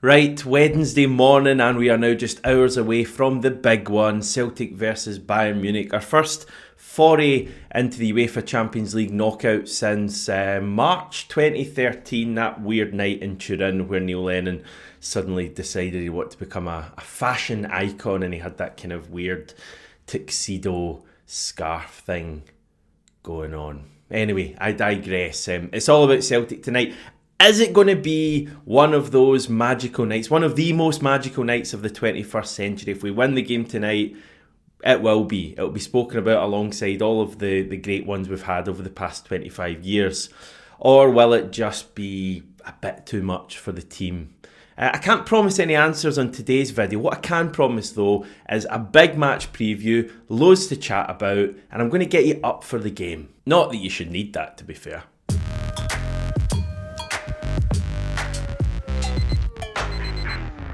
Right, Wednesday morning, and we are now just hours away from the big one, Celtic versus Bayern Munich. Our first foray into the UEFA Champions League knockout since March 2013, that weird night in Turin where Neil Lennon suddenly decided he wanted to become a fashion icon, and he had that kind of weird tuxedo scarf thing going on. Anyway, I digress. It's all about Celtic tonight. Is it going to be one of those magical nights, one of the most magical nights of the 21st century? If we win the game tonight, it will be. It will be spoken about alongside all of the great ones we've had over the past 25 years. Or will it just be a bit too much for the team? I can't promise any answers on today's video. What I can promise though is a big match preview, loads to chat about, and I'm going to get you up for the game. Not that you should need that, to be fair.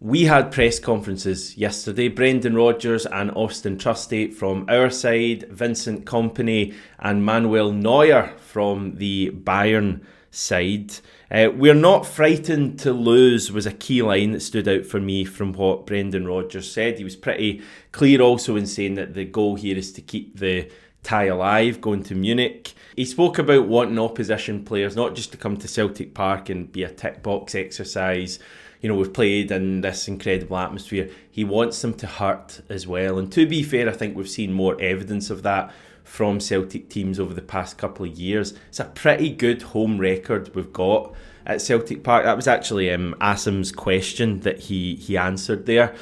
We had press conferences yesterday. Brendan Rodgers and Austin Trusty from our side, Vincent Kompany and Manuel Neuer from the Bayern side. We're not frightened to lose was a key line that stood out for me from what Brendan Rodgers said. He was pretty clear also in saying that the goal here is to keep the tie alive going to Munich. He spoke about wanting opposition players not just to come to Celtic Park and be a tick box exercise. You know, we've played in this incredible atmosphere. He wants them to hurt as well. And to be fair, I think we've seen more evidence of that from Celtic teams over the past couple of years. It's a pretty good home record we've got at Celtic Park. That was actually Asim's question that he answered there.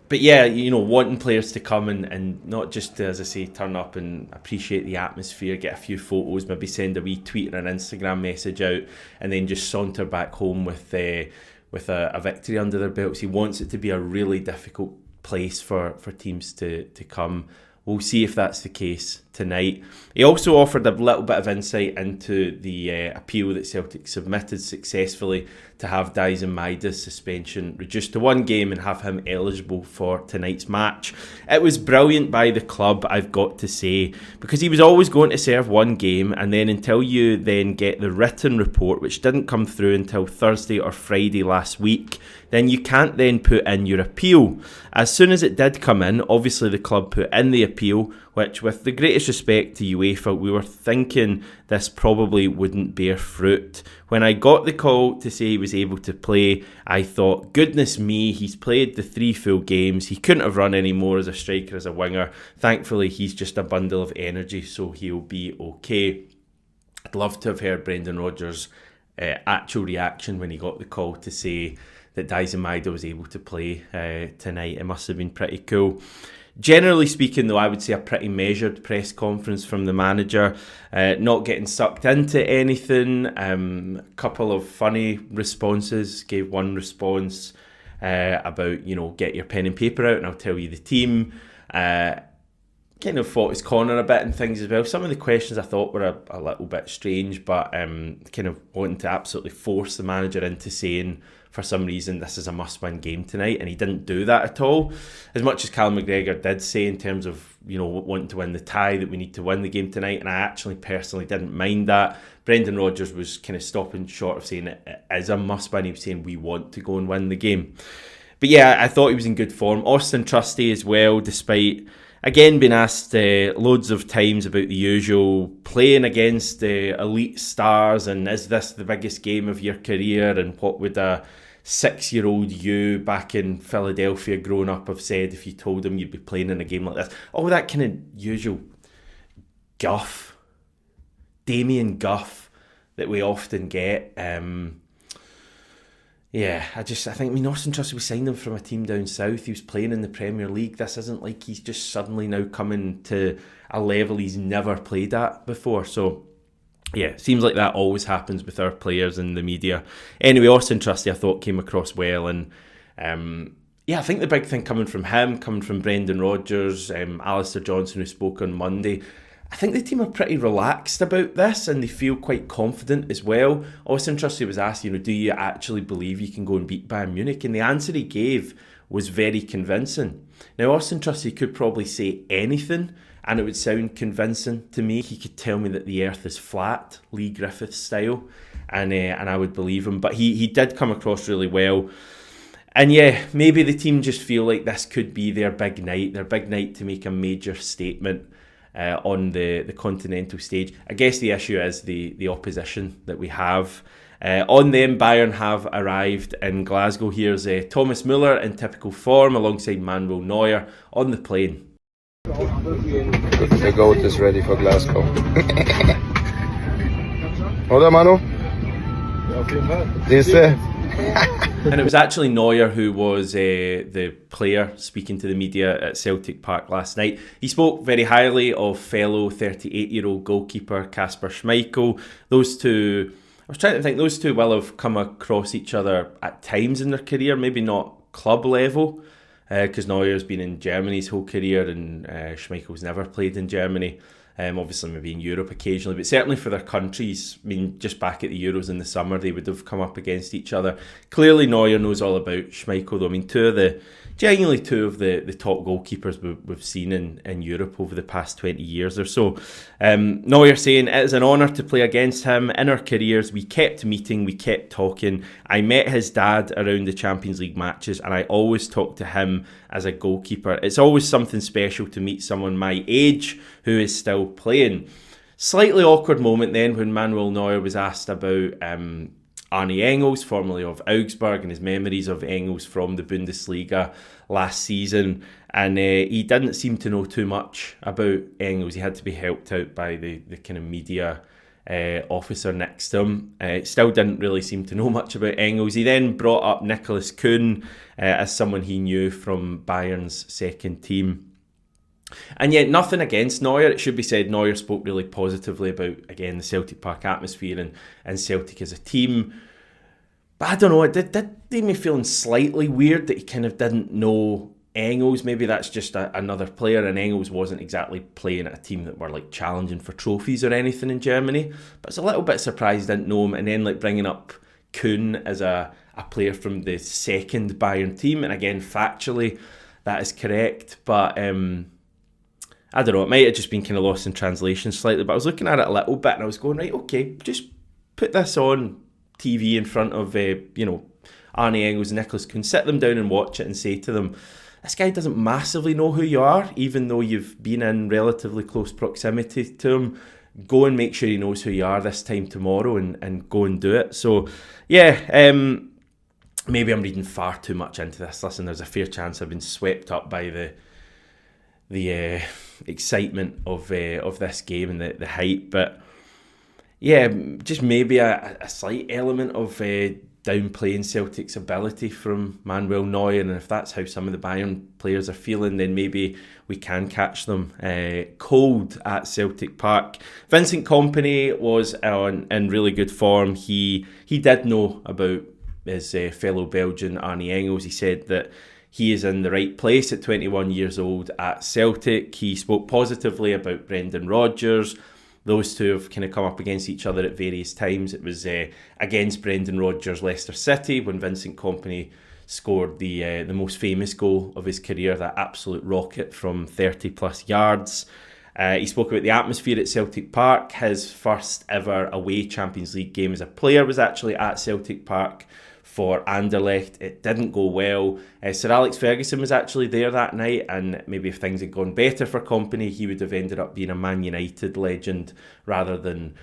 But yeah, you know, wanting players to come and not just to, as I say, turn up and appreciate the atmosphere, get a few photos, maybe send a wee tweet or an Instagram message out, and then just saunter back home with a victory under their belts. He wants it to be a really difficult place for teams to come. We'll see if that's the case tonight. He also offered a little bit of insight into the appeal that Celtic submitted successfully to have Dyson Maida's suspension reduced to one game and have him eligible for tonight's match. It was brilliant by the club, I've got to say, because he was always going to serve one game, and then until you then get the written report, which didn't come through until Thursday or Friday last week, then you can't then put in your appeal. As soon as it did come in, obviously the club put in the appeal, which, with the greatest respect to UEFA, we were thinking this probably wouldn't bear fruit. When I got the call to say he was able to play, I thought, goodness me, he's played the 3 full games. He couldn't have run any more as a striker, as a winger. Thankfully, he's just a bundle of energy, so he'll be okay. I'd love to have heard Brendan Rodgers' actual reaction when he got the call to say that Dyson Maida was able to play tonight. It must have been pretty cool. Generally speaking, though, I would say a pretty measured press conference from the manager, not getting sucked into anything. A couple of funny responses. Gave one response about, you know, get your pen and paper out and I'll tell you the team. Kind of fought his corner a bit and things as well. Some of the questions I thought were a little bit strange, but kind of wanting to absolutely force the manager into saying, for some reason, this is a must-win game tonight, and he didn't do that at all. As much as Callum McGregor did say in terms of, you know, wanting to win the tie, that we need to win the game tonight, and I actually personally didn't mind that. Brendan Rodgers was kind of stopping short of saying it is a must-win. He was saying we want to go and win the game. But yeah, I thought he was in good form. Austin Trusty as well, despite again being asked loads of times about the usual playing against elite stars and is this the biggest game of your career and what would a 6-year-old you back in Philadelphia growing up have said if you told him you'd be playing in a game like this. All that kind of usual guff, Damien guff that we often get. Yeah, I think Austin Trusty, we signed him from a team down south. He was playing in the Premier League. This isn't like he's just suddenly now coming to a level he's never played at before. So yeah, seems like that always happens with our players in the media. Anyway, Austin Trusty I thought came across well, and yeah, I think the big thing coming from him, coming from Brendan Rodgers, Alistair Johnson who spoke on Monday, I think the team are pretty relaxed about this and they feel quite confident as well. Austin Trusty was asked, do you actually believe you can go and beat Bayern Munich? And the answer he gave was very convincing. Now, Austin Trusty could probably say anything and it would sound convincing to me. He could tell me that the earth is flat, Lee Griffith style, and I would believe him. But he did come across really well. And yeah, maybe the team just feel like this could be their big night to make a major statement on the continental stage. I guess the issue is the opposition that we have. On them, Bayern have arrived in Glasgow. Here's Thomas Müller in typical form alongside Manuel Neuer on the plane. The goat is ready for Glasgow. Oder, Manu? Siehst du? And it was actually Neuer who was the player speaking to the media at Celtic Park last night. He spoke very highly of fellow 38-year-old goalkeeper Kasper Schmeichel. Those two will have come across each other at times in their career, maybe not club level, because Neuer's been in Germany his whole career and Schmeichel's never played in Germany. Obviously maybe in Europe occasionally, but certainly for their countries. I mean, just back at the Euros in the summer, they would have come up against each other. Clearly Neuer knows all about Schmeichel, though. I mean, genuinely two of the top goalkeepers we've seen in Europe over the past 20 years or so. Neuer saying, "It is an honour to play against him. In our careers, we kept meeting, we kept talking. I met his dad around the Champions League matches, and I always talked to him as a goalkeeper. It's always something special to meet someone my age who is still playing." Slightly awkward moment then when Manuel Neuer was asked about Arne Engels, formerly of Augsburg, and his memories of Engels from the Bundesliga last season. And he didn't seem to know too much about Engels. He had to be helped out by the kind of media officer next to him. Still didn't really seem to know much about Engels. He then brought up Nicholas Kuhn as someone he knew from Bayern's second team. And yet, nothing against Neuer. It should be said, Neuer spoke really positively about, again, the Celtic Park atmosphere and Celtic as a team. But I don't know, it did leave me feeling slightly weird that he kind of didn't know Engels. Maybe that's just another player, and Engels wasn't exactly playing at a team that were like challenging for trophies or anything in Germany. But it's a little bit surprised I didn't know him. And then like bringing up Kuhn as a player from the second Bayern team. And again, factually, that is correct. But I don't know, it might have just been kind of lost in translation slightly, but I was looking at it a little bit and I was going, right, okay, just put this on TV in front of, Arne Engels and Nicholas Kuhn, sit them down and watch it and say to them, this guy doesn't massively know who you are, even though you've been in relatively close proximity to him. Go and make sure he knows who you are this time tomorrow and go and do it. So, yeah, maybe I'm reading far too much into this. Listen, there's a fair chance I've been swept up by the excitement of this game and the hype, but yeah, just maybe a slight element of downplaying Celtic's ability from Manuel Neuer, and if that's how some of the Bayern players are feeling, then maybe we can catch them cold at Celtic Park. Vincent Kompany was in really good form. He did know about his fellow Belgian Arne Engels. He said that he is in the right place at 21 years old at Celtic. He spoke positively about Brendan Rodgers. Those two have kind of come up against each other at various times. It was against Brendan Rodgers' Leicester City when Vincent Kompany scored the most famous goal of his career, that absolute rocket from 30 plus yards. He spoke about the atmosphere at Celtic Park. His first ever away Champions League game as a player was actually at Celtic Park for Anderlecht. It didn't go well. Sir Alex Ferguson was actually there that night, and maybe if things had gone better for Kompany, he would have ended up being a Man United legend rather than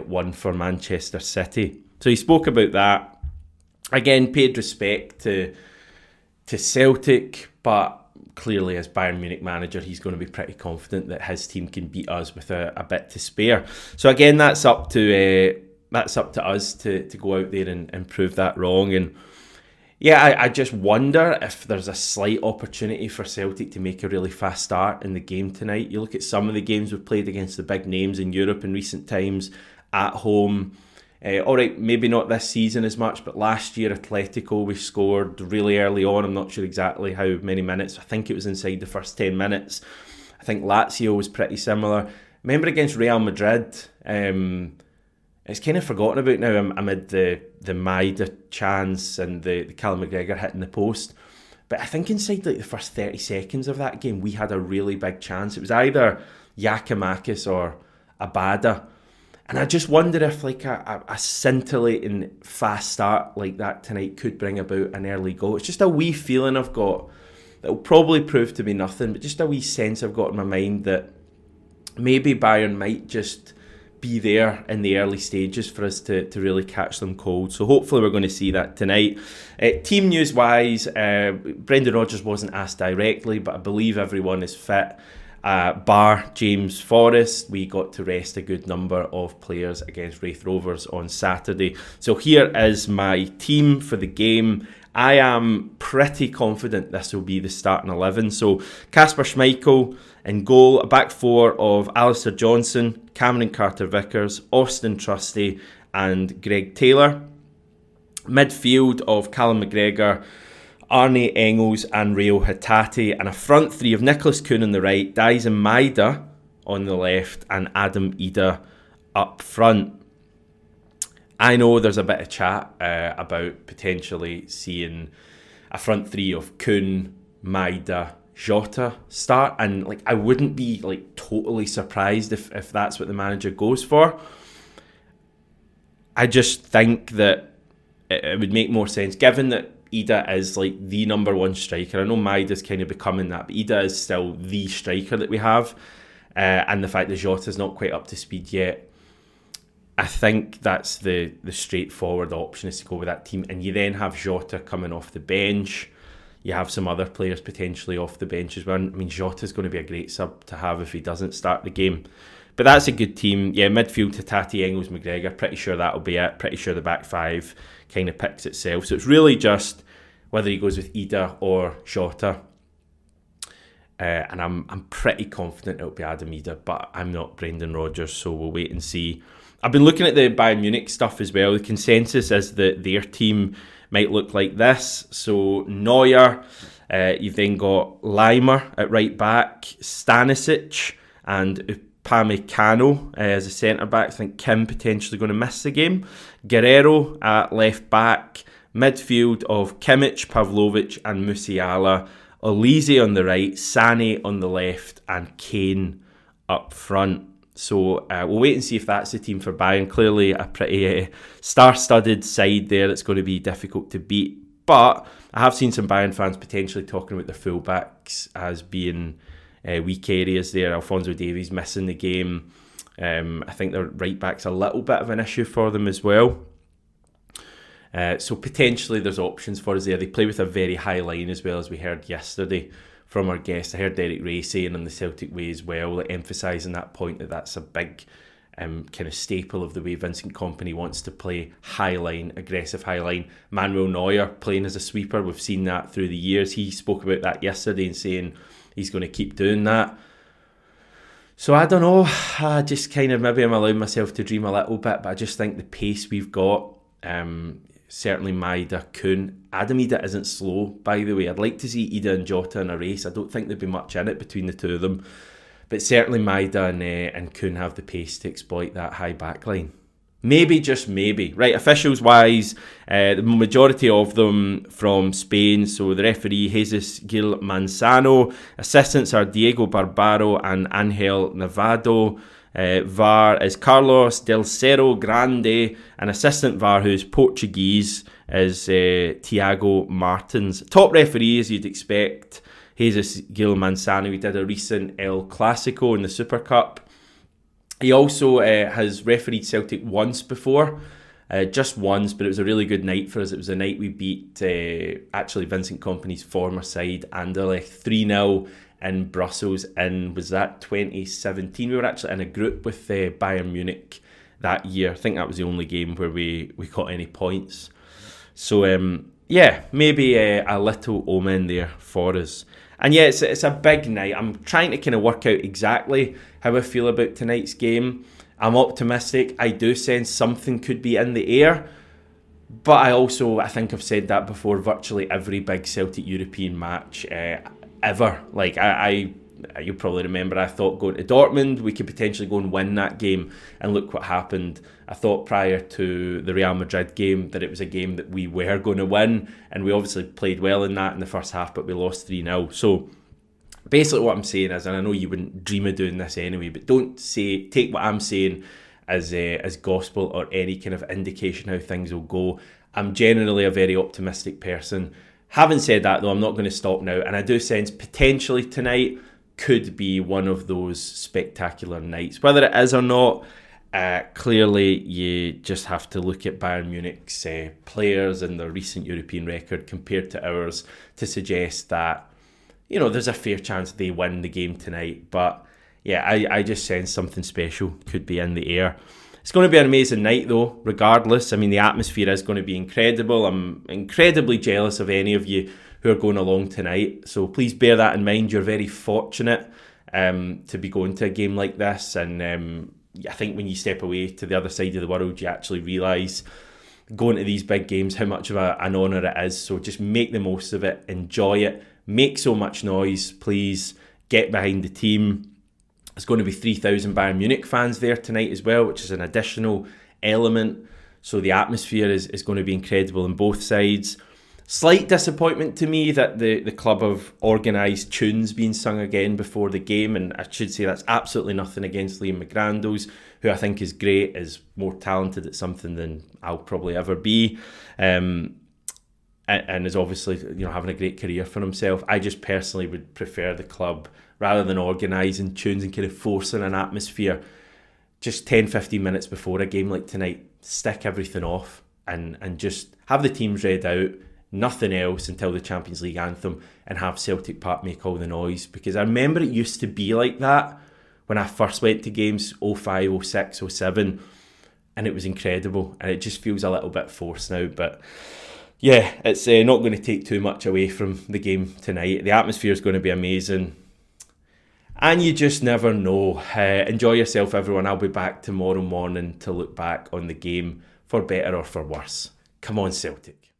one for Manchester City. So he spoke about that. Again, paid respect to Celtic, but clearly as Bayern Munich manager, he's going to be pretty confident that his team can beat us with a bit to spare. So again, that's up to us to go out there and prove that wrong. And yeah, I just wonder if there's a slight opportunity for Celtic to make a really fast start in the game tonight. You look at some of the games we've played against the big names in Europe in recent times at home. All right, maybe not this season as much, but last year Atletico, we scored really early on. I'm not sure exactly how many minutes. I think it was inside the first 10 minutes. I think Lazio was pretty similar. Remember against Real Madrid, it's kind of forgotten about now amid the Maida chance and the Callum McGregor hitting the post. But I think inside like the first 30 seconds of that game, we had a really big chance. It was either Giakoumakis or Abada. And I just wonder if like a scintillating fast start like that tonight could bring about an early goal. It's just a wee feeling I've got that will probably prove to be nothing, but just a wee sense I've got in my mind that maybe Bayern might just be there in the early stages for us to really catch them cold. So hopefully we're going to see that tonight. Team news wise, Brendan Rodgers wasn't asked directly, but I believe everyone is fit. Bar James Forrest, we got to rest a good number of players against Wraith Rovers on Saturday. So here is my team for the game. I am pretty confident this will be the starting 11. So Kasper Schmeichel in goal, a back four of Alistair Johnson, Cameron Carter-Vickers, Austin Trusty and Greg Taylor. Midfield of Callum McGregor, Arne Engels and Reo Hatate, and a front three of Nicholas Kuhn on the right, Daisen Maida on the left and Adam Ida up front. I know there's a bit of chat about potentially seeing a front three of Kuhn, Maida, Jota start, and like I wouldn't be like totally surprised if that's what the manager goes for. I just think that it would make more sense given that Ida is like the number one striker. I know Maida's kind of becoming that, but Ida is still the striker that we have, and the fact that Jota's not quite up to speed yet. I think that's the straightforward option is to go with that team, and you then have Jota coming off the bench. You have some other players potentially off the bench as well. I mean, Jota's going to be a great sub to have if he doesn't start the game. But that's a good team. Yeah, midfield Hatate, Engels, McGregor. Pretty sure that'll be it. Pretty sure the back five kind of picks itself. So it's really just whether he goes with Ida or Jota. And I'm pretty confident it'll be Adam Ida, but I'm not Brendan Rodgers, so we'll wait and see. I've been looking at the Bayern Munich stuff as well. The consensus is that their team might look like this. So Neuer, you've then got Leimer at right back, Stanisic and Upamecano as a centre-back. I think Kim potentially going to miss the game. Guerrero at left back, midfield of Kimmich, Pavlovic and Musiala. Olise on the right, Sané on the left and Kane up front. So we'll wait and see if that's the team for Bayern. Clearly a pretty star-studded side there that's going to be difficult to beat. But I have seen some Bayern fans potentially talking about their fullbacks as being weak areas there. Alphonso Davies missing the game. I think their right back's a little bit of an issue for them as well. So potentially there's options for us there. They play with a very high line as well, as we heard yesterday from our guest. I heard Derek Ray saying on the Celtic Way as well, like, emphasising that point that that's a big kind of staple of the way Vincent Kompany wants to play high line, aggressive high line. Manuel Neuer playing as a sweeper, we've seen that through the years. He spoke about that yesterday and saying he's going to keep doing that. So I don't know, I just kind of, maybe I'm allowing myself to dream a little bit, but I just think the pace we've got, certainly Maida, Kuhn. Adam Ida isn't slow, by the way. I'd like to see Ida and Jota in a race. I don't think there'd be much in it between the two of them. But certainly Maida and Kuhn have the pace to exploit that high back line. Maybe, just maybe. Right, officials-wise, the majority of them from Spain. So the referee, Jesus Gil Manzano. Assistants are Diego Barbaro and Angel Nevado. VAR is Carlos Del Cerro Grande, and assistant VAR, who's Portuguese, is Tiago Martins. Top referee, as you'd expect, Jesus Gil Manzano. He did a recent El Clasico in the Super Cup. He also has refereed Celtic once before, just once, but it was a really good night for us. It was a night we beat actually Vincent Kompany's former side, Anderlecht, 3-0 in Brussels was that 2017? We were actually in a group with Bayern Munich that year. I think that was the only game where we got any points. So maybe a little omen there for us. And yeah, it's a big night. I'm trying to kind of work out exactly how I feel about tonight's game. I'm optimistic. I do sense something could be in the air. But I think I've said that before, virtually every big Celtic European match ever. Like I you'll probably remember I thought going to Dortmund we could potentially go and win that game, and look what happened. I thought prior to the Real Madrid game that it was a game that we were going to win, and we obviously played well in that in the first half, but we lost 3-0. So basically what I'm saying is, and I know you wouldn't dream of doing this anyway, but don't take what I'm saying as gospel or any kind of indication how things will go. I'm generally a very optimistic person. Having said that though, I'm not going to stop now, and I do sense potentially tonight could be one of those spectacular nights. Whether it is or not, clearly you just have to look at Bayern Munich's players and their recent European record compared to ours to suggest that, you know, there's a fair chance they win the game tonight. But yeah, I just sense something special could be in the air. It's going to be an amazing night though, regardless. I mean, the atmosphere is going to be incredible. I'm incredibly jealous of any of you who are going along tonight. So please bear that in mind. You're very fortunate to be going to a game like this. And I think when you step away to the other side of the world, you actually realise going to these big games, how much of an honour it is. So just make the most of it. Enjoy it. Make so much noise. Please get behind the team. There's going to be 3,000 Bayern Munich fans there tonight as well, which is an additional element. So the atmosphere is going to be incredible on both sides. Slight disappointment to me that the club have organised tunes being sung again before the game, and I should say that's absolutely nothing against Liam McGrandles, who I think is great, is more talented at something than I'll probably ever be, and is obviously, you know, having a great career for himself. I just personally would prefer the club, rather than organising tunes and kind of forcing an atmosphere, just 10-15 minutes before a game like tonight, stick everything off and just have the teams read out, nothing else until the Champions League anthem, and have Celtic Park make all the noise. Because I remember it used to be like that when I first went to games 05, 06, 07, and it was incredible, and it just feels a little bit forced now. But yeah, it's not going to take too much away from the game tonight. The atmosphere is going to be amazing. And you just never know. Enjoy yourself, everyone. I'll be back tomorrow morning to look back on the game for better or for worse. Come on, Celtic.